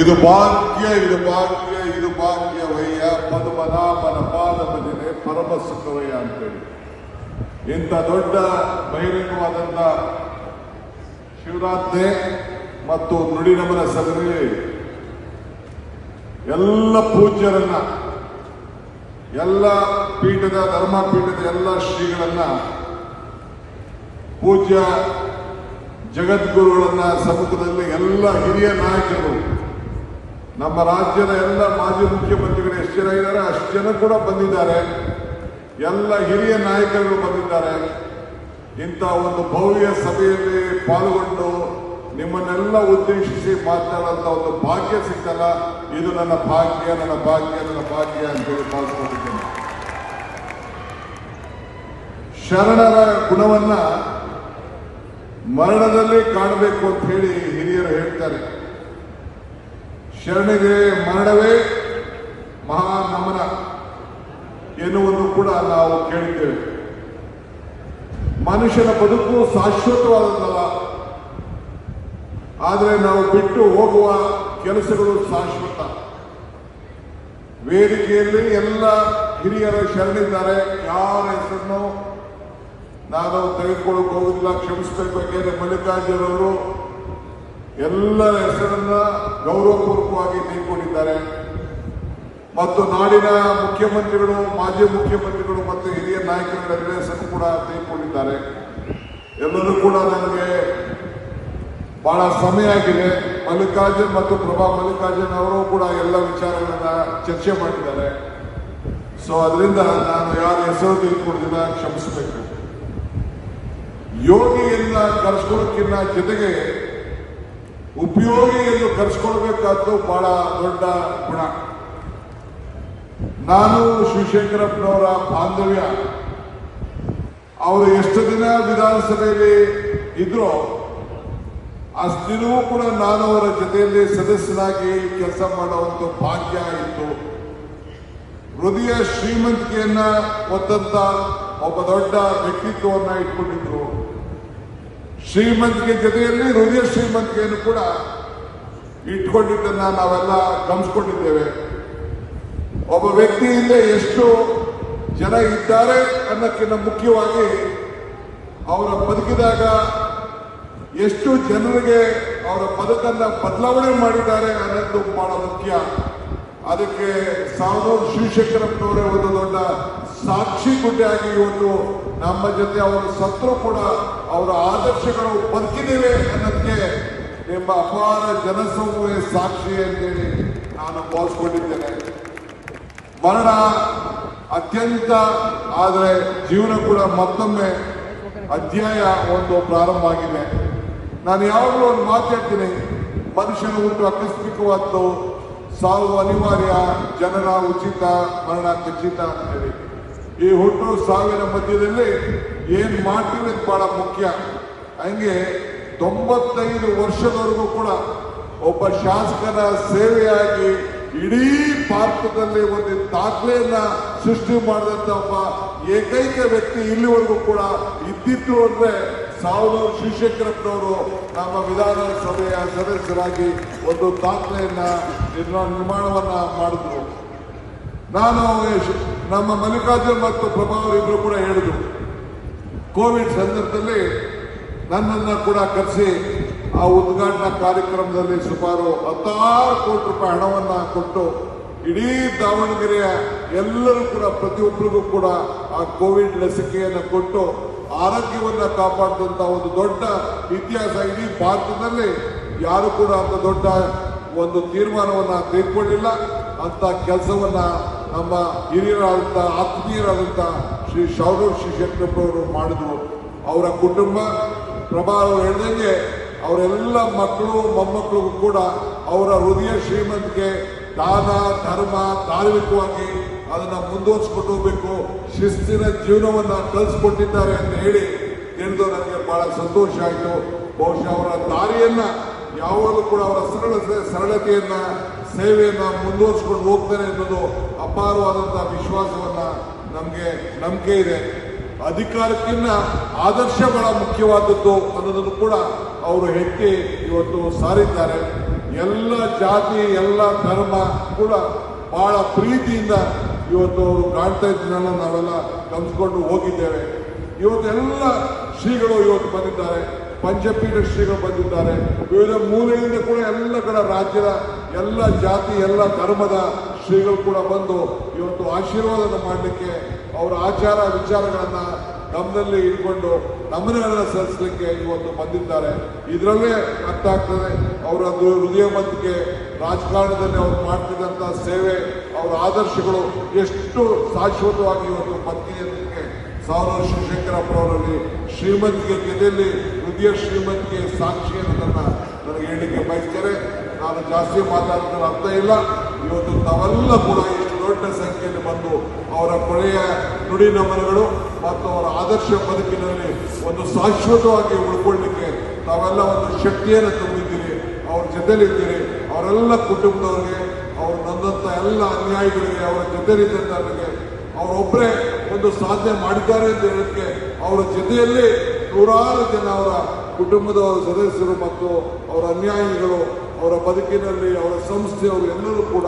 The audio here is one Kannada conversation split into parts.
ಇದು ಭಾಗ್ಯ ಇದು ಭಾಗ್ಯ ಇದು ಭಾಗ್ಯವಯ್ಯ ಪದ್ಮನಾಭನ ಪಾದ ಭಜನೆ ಪರಮ ಸುಖವಯ್ಯ ಅಂತೇಳಿ ಇಂಥ ದೊಡ್ಡ ಬಹಿರಂಗವಾದಂಥ ಶಿವರಾತ್ರಿ ಮತ್ತು ನುಡಿನಮನ ಸಭೆಯಲ್ಲಿ ಎಲ್ಲ ಪೂಜ್ಯರನ್ನ ಎಲ್ಲ ಪೀಠದ ಧರ್ಮಪೀಠದ ಎಲ್ಲ ಶ್ರೀಗಳನ್ನ ಪೂಜ್ಯ ಜಗದ್ಗುರುಗಳನ್ನ ಸಮ್ಮುಖದಲ್ಲಿ ಎಲ್ಲ ಹಿರಿಯ ನಾಯಕರು ನಮ್ಮ ರಾಜ್ಯದ ಎಲ್ಲ ಮಾಜಿ ಮುಖ್ಯಮಂತ್ರಿಗಳು ಎಷ್ಟು ಜನ ಇದ್ದಾರೆ ಅಷ್ಟು ಜನ ಕೂಡ ಬಂದಿದ್ದಾರೆ. ಎಲ್ಲ ಹಿರಿಯ ನಾಯಕರು ಬಂದಿದ್ದಾರೆ. ಇಂಥ ಒಂದು ಭವ್ಯ ಸಭೆಯಲ್ಲಿ ಪಾಲ್ಗೊಂಡು ನಿಮ್ಮನ್ನೆಲ್ಲ ಉದ್ದೇಶಿಸಿ ಮಾತನಾಡುವಂತ ಒಂದು ಭಾಗ್ಯ ಸಿಕ್ಕಲ್ಲ. ಇದು ನನ್ನ ಭಾಗ್ಯ ನನ್ನ ಭಾಗ್ಯ ನನ್ನ ಭಾಗ್ಯ ಅಂತೇಳಿ ಭಾವಿಸ್ಕೊಂಡಿದ್ದೇನೆ. ಶರಣರ ಗುಣವನ್ನ ಮರಣದಲ್ಲಿ ಕಾಣಬೇಕು ಅಂತ ಹೇಳಿ ಹಿರಿಯರು ಹೇಳ್ತಾರೆ. ಶರಣಿಗೆ ಮರಣವೇ ಮಹಾ ನಮನ ಎನ್ನುವುದು ಕೂಡ ನಾವು ಕೇಳಿದ್ದೇವೆ. ಮನುಷ್ಯನ ಬದುಕು ಶಾಶ್ವತವಾದದ್ದಲ್ಲ, ಆದರೆ ನಾವು ಬಿಟ್ಟು ಹೋಗುವ ಕೆಲಸಗಳು ಶಾಶ್ವತ. ವೇದಿಕೆಯಲ್ಲಿ ಎಲ್ಲ ಹಿರಿಯರ ಶರಣಿದ್ದಾರೆ. ಯಾರ ಹೆಸರನ್ನು ನಾನು ತೆಗೆದುಕೊಳ್ಳಕ್ಕೆ ಹೋಗುದಿಲ್ಲ, ಕ್ಷಮಿಸಬೇಕು. ಯಾಕೆಂದ್ರೆ ಮಲ್ಲಿಕಾರ್ಜುನವರು ಎಲ್ಲರ ಹೆಸರನ್ನ ಗೌರವಪೂರ್ವಕವಾಗಿ ತೆಗೆದುಕೊಂಡಿದ್ದಾರೆ ಮತ್ತು ನಾಡಿನ ಮುಖ್ಯಮಂತ್ರಿಗಳು, ಮಾಜಿ ಮುಖ್ಯಮಂತ್ರಿಗಳು ಮತ್ತು ಹಿರಿಯ ನಾಯಕರ ಹೆಸರು ಕೂಡ ತೆಗೆದುಕೊಂಡಿದ್ದಾರೆ. ಎಲ್ಲರೂ ಕೂಡ ನನಗೆ ಬಹಳ ಸಮಯ ಆಗಿದೆ. ಮಲ್ಲಿಕಾರ್ಜುನ್ ಮತ್ತು ಪ್ರಭಾ ಮಲ್ಲಿಕಾರ್ಜುನ್ ಅವರು ಕೂಡ ಎಲ್ಲ ವಿಚಾರಗಳನ್ನ ಚರ್ಚೆ ಮಾಡಿದ್ದಾರೆ. ಸೊ ಅದರಿಂದ ನಾನು ಯಾರ ಹೆಸರು ತೆಗೆದುಕೊಂಡಿಲ್ಲ, ಕ್ಷಮಿಸಬೇಕು. ಯೋಗಿಯನ್ನ ಕರೆಸ್ಕೊಳ್ಳೋಕ್ಕಿಂತ ಜೊತೆಗೆ ಉಪಯೋಗಿಯನ್ನು ಕರೆಸ್ಕೊಳ್ಬೇಕಾದ್ದು ಬಹಳ ದೊಡ್ಡ ಗುಣ. ನಾನು ಶಿವಶಂಕರಪ್ಪನವರ ಬಾಂಧವ್ಯ, ಅವರು ಎಷ್ಟು ದಿನ ವಿಧಾನಸಭೆಯಲ್ಲಿ ಇದ್ರೋ ಅಷ್ಟು ದಿನವೂ ಕೂಡ ನಾನು ಅವರ ಜೊತೆಯಲ್ಲಿ ಸದಸ್ಯನಾಗಿ ಕೆಲಸ ಮಾಡುವಂತ ಭಾಗ್ಯ ಇತ್ತು. ಹೃದಯ ಶ್ರೀಮಂತಿಕೆಯನ್ನ ಹೊತ್ತಂತ ಒಬ್ಬ ದೊಡ್ಡ ವ್ಯಕ್ತಿತ್ವವನ್ನ ಇಟ್ಕೊಂಡಿದ್ರು. ಶ್ರೀಮಂತಿಕೆ ಜೊತೆಯಲ್ಲಿ ಹೃದಯ ಶ್ರೀಮಂತಿಕೆಯನ್ನು ಕೂಡ ಇಟ್ಕೊಂಡಿದ್ದನ್ನ ನಾವೆಲ್ಲ ಗಮನಿಸಿಕೊಂಡಿದ್ದೇವೆ. ಒಬ್ಬ ವ್ಯಕ್ತಿಯಿಂದ ಎಷ್ಟು ಜನ ಇದ್ದಾರೆ ಅನ್ನೋಕ್ಕಿಂತ ಮುಖ್ಯವಾಗಿ ಅವರ ಬದುಕಿದಾಗ ಎಷ್ಟು ಜನರಿಗೆ ಅವರ ಬದುಕನ್ನ ಬದಲಾವಣೆ ಮಾಡಿದ್ದಾರೆ ಅನ್ನೋದು ಬಹಳ ಮುಖ್ಯ. ಅದಕ್ಕೆ ಸಾವನೂರು ಶಿವಶಂಕರಪ್ಪನವರೇ ಒಂದು ದೊಡ್ಡ ಸಾಕ್ಷಿ ಗುಡ್ಡೆಯಾಗಿ ಇವತ್ತು ನಮ್ಮ ಜೊತೆ ಅವರು ಸತ್ರು ಕೂಡ ಅವರ ಆದರ್ಶಗಳು ಬದುಕಿದ್ದೇವೆ ಅನ್ನೋದಕ್ಕೆ ನಿಮ್ಮ ಅಪಾರ ಜನಸಮೂಹ ಸಾಕ್ಷಿ ಅಂತೇಳಿ ನಾನು ಭಾವಿಸ್ಕೊಂಡಿದ್ದೇನೆ. ಮರಣ ಅತ್ಯಂತ, ಆದರೆ ಜೀವನ ಕೂಡ ಮತ್ತೊಮ್ಮೆ ಅಧ್ಯಾಯ ಒಂದು ಪ್ರಾರಂಭ ಆಗಿದೆ. ನಾನು ಯಾವಾಗಲೂ ಒಂದು ಮಾತಾಡ್ತೀನಿ, ಮನುಷ್ಯನ ಹುಟ್ಟು ಆಕಸ್ಮಿಕವಾದ್ದು, ಸಾವು ಅನಿವಾರ್ಯ, ಜನನ ಉಚಿತ, ಮರಣ ಖಚಿತ ಅಂತ ಹೇಳಿ. ಈ ಹುಟ್ಟು ಸಾವಿನ ಮಧ್ಯದಲ್ಲಿ ಏನ್ ಮಾಡ್ತೀವಿ ಅಂತ ಬಹಳ ಮುಖ್ಯ. ಹಂಗೆ 95 ವರ್ಷದವರೆಗೂ ಕೂಡ ಒಬ್ಬ ಶಾಸಕನ ಸೇವೆಯಾಗಿ ಇಡೀ ಭಾರತದಲ್ಲಿ ಒಂದು ದಾಖಲೆಯನ್ನ ಸೃಷ್ಟಿ ಮಾಡಿದಂತ ಒಬ್ಬ ಏಕೈಕ ವ್ಯಕ್ತಿ ಇಲ್ಲಿವರೆಗೂ ಕೂಡ ಇದ್ದಿತ್ತು ಅಂದ್ರೆ ಸಾವನೂರು ಶಿವಶಂಕರಪ್ಪನವರು ನಮ್ಮ ವಿಧಾನಸಭೆಯ ಸದಸ್ಯರಾಗಿ ಒಂದು ದಾಖಲೆಯನ್ನ ನಿರ್ಮಾಣವನ್ನ ಮಾಡಿದ್ರು. ನಾನು ನಮ್ಮ ಮಲ್ಲಿಕಾರ್ಜುನ್ ಮತ್ತು ಪ್ರಭಾವರು ಇಬ್ರು ಕೂಡ ಹೇಳಿದ್ರು, ಕೋವಿಡ್ ಸಂದರ್ಭದಲ್ಲಿ ನನ್ನನ್ನು ಕೂಡ ಕರೆಸಿ ಆ ಉದ್ಘಾಟನಾ ಕಾರ್ಯಕ್ರಮದಲ್ಲಿ ಸುಮಾರು 16 ಕೋಟಿ ರೂಪಾಯಿ ಹಣವನ್ನ ಕೊಟ್ಟು ಇಡೀ ದಾವಣಗೆರೆಯ ಎಲ್ಲರೂ ಕೂಡ ಪ್ರತಿಯೊಬ್ಬರಿಗೂ ಕೂಡ ಆ ಕೋವಿಡ್ ಲಸಿಕೆಯನ್ನು ಕೊಟ್ಟು ಆರೋಗ್ಯವನ್ನ ಕಾಪಾಡಿದಂತ ಒಂದು ದೊಡ್ಡ ಇತಿಹಾಸ ಇಡೀ ಭಾರತದಲ್ಲಿ ಯಾರು ಕೂಡ ಅಂತ ದೊಡ್ಡ ಒಂದು ತೀರ್ಮಾನವನ್ನ ತೆಗೆದುಕೊಂಡಿಲ್ಲ. ಅಂತ ಕೆಲಸವನ್ನ ನಮ್ಮ ಹಿರಿಯರಾದಂಥ ಆತ್ಮೀಯರಾದಂಥ ಶ್ರೀ ಸಾವನೂರು ಶಿವಶಂಕರಪ್ಪನವರು ಮಾಡಿದ್ರು. ಅವರ ಕುಟುಂಬ, ಪ್ರಭಾ ಅವರು ಹೇಳಿದಂಗೆ ಅವರೆಲ್ಲ ಮಕ್ಕಳು ಮೊಮ್ಮಕ್ಕಳಿಗೂ ಕೂಡ ಅವರ ಹೃದಯ ಶ್ರೀಮಂತಿಕೆ, ದಾನ ಧರ್ಮ, ಧಾರ್ಮಿಕವಾಗಿ ಅದನ್ನ ಮುಂದುವರಿಸಿಕೊಂಡು ಹೋಗ್ಬೇಕು, ಶಿಸ್ತಿನ ಜೀವನವನ್ನ ಕಲಿಸ್ಕೊಟ್ಟಿದ್ದಾರೆ ಅಂತ ಹೇಳಿ ತಿಳಿದು ನನಗೆ ಬಹಳ ಸಂತೋಷ ಆಯಿತು. ಬಹುಶಃ ಅವರ ದಾರಿಯನ್ನ ಯಾವಾಗಲೂ ಕೂಡ ಅವರ ಸರಳತೆಯನ್ನ, ಸೇವೆಯನ್ನ ಮುಂದುವರಿಸಿಕೊಂಡು ಹೋಗ್ತಾರೆ ಅನ್ನೋದು ಅಪಾರವಾದಂತಹ ವಿಶ್ವಾಸವನ್ನ ನಮಗೆ ನಂಬಿಕೆ ಇದೆ. ಅಧಿಕಾರಕ್ಕಿಂತ ಆದರ್ಶ ಬಹಳ ಮುಖ್ಯವಾದದ್ದು ಅನ್ನೋದನ್ನು ಕೂಡ ಅವರು ಎತ್ತಿ ಇವತ್ತು ಸಾರಿದ್ದಾರೆ. ಎಲ್ಲ ಜಾತಿ ಎಲ್ಲ ಧರ್ಮ ಕೂಡ ಬಹಳ ಪ್ರೀತಿಯಿಂದ ಇವತ್ತು ಅವರು ಕಾಣ್ತಾ ಇದ್ದನ್ನೆಲ್ಲ ನಾವೆಲ್ಲ ಕಲ್ಸ್ಕೊಂಡು ಹೋಗಿದ್ದೇವೆ. ಇವತ್ತು ಎಲ್ಲ ಶ್ರೀಗಳು ಇವತ್ತು ಬಂದಿದ್ದಾರೆ, ಪಂಚಪೀಠ ಶ್ರೀಗಳು ಬಂದಿದ್ದಾರೆ. ವಿವಿಧ ಮೂಲೆಯಿಂದ ಕೂಡ ಎಲ್ಲ ಕಡೆ ರಾಜ್ಯದ ಎಲ್ಲ ಜಾತಿ ಎಲ್ಲ ಧರ್ಮದ ಶ್ರೀಗಳು ಕೂಡ ಬಂದು ಇವತ್ತು ಆಶೀರ್ವಾದ ಮಾಡಲಿಕ್ಕೆ ಅವರ ಆಚಾರ ವಿಚಾರಗಳನ್ನ ನಮ್ಮಲ್ಲಿ ಇಟ್ಕೊಂಡು ನಮನಗಳನ್ನು ಸಲ್ಲಿಸಲಿಕ್ಕೆ ಇವತ್ತು ಬಂದಿದ್ದಾರೆ. ಇದರಲ್ಲೇ ಅರ್ಥ ಆಗ್ತದೆ ಅವರ ಹೃದಯವಂತಿಕೆ, ರಾಜಕಾರಣದಲ್ಲಿ ಅವರು ಮಾಡ್ತಿದ್ದಂಥ ಸೇವೆ, ಅವರ ಆದರ್ಶಗಳು ಎಷ್ಟು ಶಾಶ್ವತವಾಗಿ ಇವತ್ತು ಬದುಕಿಗೆ ಸಾವಿರ ಶಿವಶಂಕರಪ್ಪರವರಲ್ಲಿ ಶ್ರೀಮಂತಿಗೆ ಜೊತೆಯಲ್ಲಿ ಹೃದಯ ಶ್ರೀಮಂತಿಗೆ ಸಾಕ್ಷಿ ಅನ್ನೋದನ್ನ ನನಗೆ ಹೇಳಲಿಕ್ಕೆ ಬಯಸ್ತಾರೆ. ನಾನು ಜಾಸ್ತಿ ಮಾತಾಡೋದ್ರ ಅರ್ಥ ಇಲ್ಲ. ಇವತ್ತು ತಾವೆಲ್ಲ ಕೂಡ ಇಷ್ಟು ದೊಡ್ಡ ಸಂಖ್ಯೆಯಲ್ಲಿ ಬಂದು ಅವರ ಕೊಳೆಯ ನುಡಿ ನಮನಗಳು ಮತ್ತು ಅವರ ಆದರ್ಶ ಬದುಕಿನಲ್ಲಿ ಒಂದು ಶಾಶ್ವತವಾಗಿ ಉಳ್ಕೊಳ್ಳಿಕ್ಕೆ ತಾವೆಲ್ಲ ಒಂದು ಶಕ್ತಿಯನ್ನು ತುಂಬಿದ್ದೀರಿ, ಅವ್ರ ಜೊತೆಲಿದ್ದೀರಿ. ಅವರೆಲ್ಲ ಕುಟುಂಬದವರಿಗೆ, ಅವ್ರು ನನ್ನಂಥ ಎಲ್ಲ ಅನ್ಯಾಯಿಗಳಿಗೆ, ಅವರ ಜೊತೆಲಿದ್ದಂಥವರಿಗೆ ಅವರೊಬ್ಬರೇ ಒಂದು ಸಾಧನೆ ಮಾಡಿದ್ದಾರೆ ಅಂತ ಹೇಳೋದಕ್ಕೆ ಅವರ ಜೊತೆಯಲ್ಲಿ ನೂರಾರು ಜನ ಅವರ ಕುಟುಂಬದ ಸದಸ್ಯರು ಮತ್ತು ಅವರ ಅನ್ಯಾಯಿಗಳು ಅವರ ಬದುಕಿನಲ್ಲಿ ಅವರ ಸಂಸ್ಥೆಯವರು ಎಲ್ಲರೂ ಕೂಡ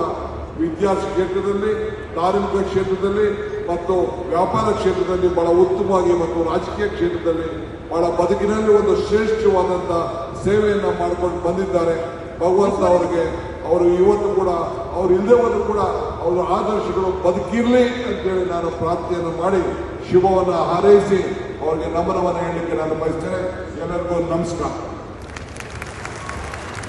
ವಿದ್ಯಾರ್ಥಿ ಕ್ಷೇತ್ರದಲ್ಲಿ, ಧಾರ್ಮಿಕ ಕ್ಷೇತ್ರದಲ್ಲಿ ಮತ್ತು ವ್ಯಾಪಾರ ಕ್ಷೇತ್ರದಲ್ಲಿ ಬಹಳ ಉತ್ತಮವಾಗಿ ಮತ್ತು ರಾಜಕೀಯ ಕ್ಷೇತ್ರದಲ್ಲಿ ಬಹಳ ಬದುಕಿನಲ್ಲಿ ಒಂದು ಶ್ರೇಷ್ಠವಾದಂಥ ಸೇವೆಯನ್ನು ಮಾಡಿಕೊಂಡು ಬಂದಿದ್ದಾರೆ. ಭಗವಂತ ಅವರಿಗೆ ಅವರು ಇವತ್ತು ಕೂಡ ಅವರು ಇಲ್ಲದೆ ಹೋದ್ರು ಕೂಡ ಅವರ ಆದರ್ಶಗಳು ಬದುಕಿರಲಿ ಅಂತೇಳಿ ನಾನು ಪ್ರಾರ್ಥನೆಯನ್ನು ಮಾಡಿ ಶುಭವನ್ನು ಹಾರೈಸಿ ಅವರಿಗೆ ನಮನವನ್ನು ಹೇಳಲಿಕ್ಕೆ ನಾನು ಬಯಸ್ತೇನೆ. ಎಲ್ಲರಿಗೂ ನಮಸ್ಕಾರ.